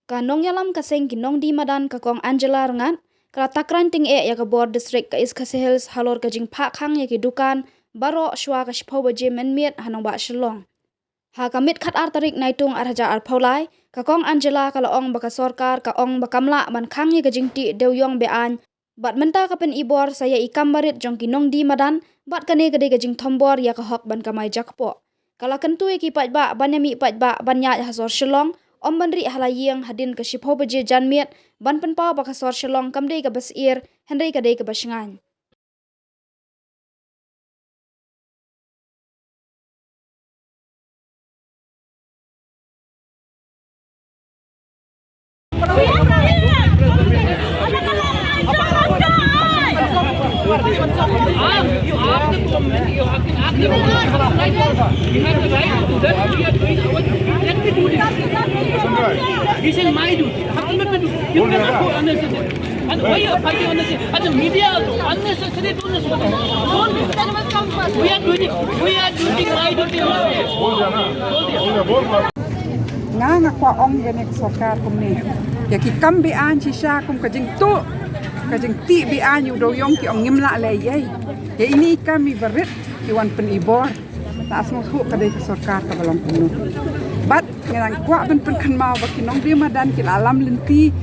ka nong yalam ka seng ki nong di madan ka kong Angela rengat kala takran ting ya ka bor district ka is ka sehels halor ka jing pha khang ya ki dukan baro shwa ka shpho baje menmiet hanong ba shlong ha kamit khat ar tarik naitung ar haja ar phaulai ka kong Angela kala ong baka sorkar ka ong bakamla ban khang ya ka jing ti dewyong be an bat menta ka pen ibor saya ikam barit jong ki nong di madan bat kane ka de ka jing thombor ya ka hok ban kamai jakpo kala kentu ki paj ba ban mi paj ba ban ya hasor shlong om ban ri halayeng hadin ka shipho baje janmiet ban pen pa ba ka sor shlong kam de ka basir henry ka de ka basngan You have the government, you have the you have the right to do that. We are doing our duty. Let me do this. This is my duty. How can I do? You cannot go unnecessary. And why you are fighting unnecessary? And the media also unnecessary to unnecessary. Don't do that. We are doing it. We are doing my duty. Nga kwa ong ganek sokar kumni. Ya ki kambi an sisa kum kajing tu. Kajing ti bi an yu do yong ki ong ngimla le yai. Ya ini kami berit ki wan pen ibor. Ta asmo hu kadai ki sokar ka balong kuno. Bat ngang kwa ben pen kan mau baki nong di madan ki alam lenti.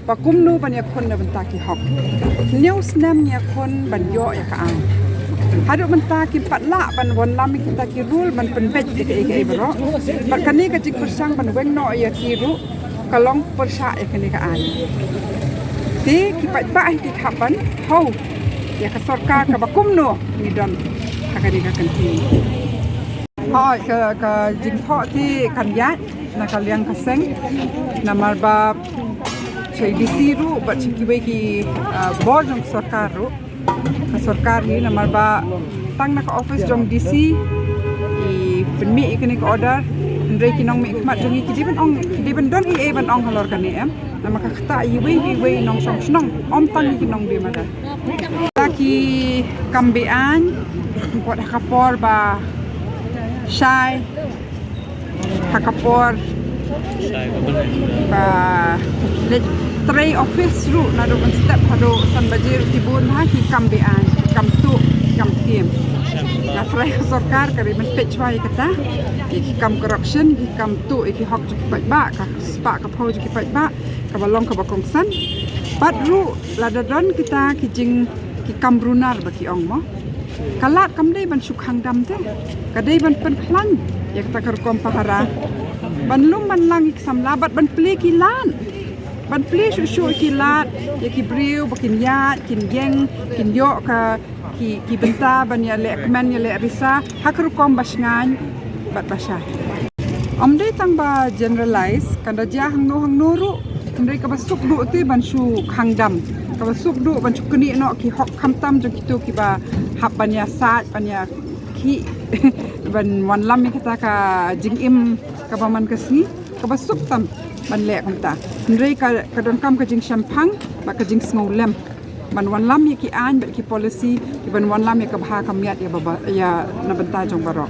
Pakum nu ban ya kon na benta ki hok. News nam ya kon ban yo ya ka ang. Haduk menta ki patla ban wan lam kita ki rule ban pen pej ki ke bro. Bat kani ka jik persang ban weng no ya ki ru kalong persa ya kani ka ai. Ti ki pat ba ki kapan ho ya ka sarkar ka bakum no ni don ka kani ka kanti. Hoi ka jing tho ti kan yat na ka liang ka seng na marba chei disiru ba chikiwe ki board ng sarkar ru ka sarkar ni na marba tang na ka office jong DC i penmi ikani ka order ndre ki nong mi mat jong ki diben don i ban ong halor kani em na maka khata i we nong song snong om tang ki nong bi mada ta ki kambean ko da kapor ba shai hakapor ba tray office ru na do step hado san bajir tibun ha ki kambean kam tu kam tim na tray sarkar kari men pechwai kata ki kam corruption ki kam tu ki hok ki ba ka spa ka pho ki ba ka balong ka bakong san pat ru la dadon kita ki jing ki kam brunar ba ki ong mo kala kam dei ban sukhang dam te ka dei ban pen khlan yak ta kar kom pahara ban lum ban lang ik samlabat ban ple ki lan ban ple shu ki lat ya ki briu bakin yat kin geng kin yo ka ki benta ban ya le kmen ya le risa hakru kom basngan bat basha om dei tang ba generalize kan da ja hang no ru ndai ka basuk du ti ban shu khangdam ka basuk du ban chukni no ki hok khamtam jo kitu ki ba hab ban ya sat ban ya ki ban wan lam mi kata ka jingim ka ba man kasni ka basuk tam ban le kamta ndai ka don kam ka jing shampang ba ka jing sngo lem ban wan lam ki an ba ki policy ki ban wan lam ka bha kam ya ba ya na banta jong baro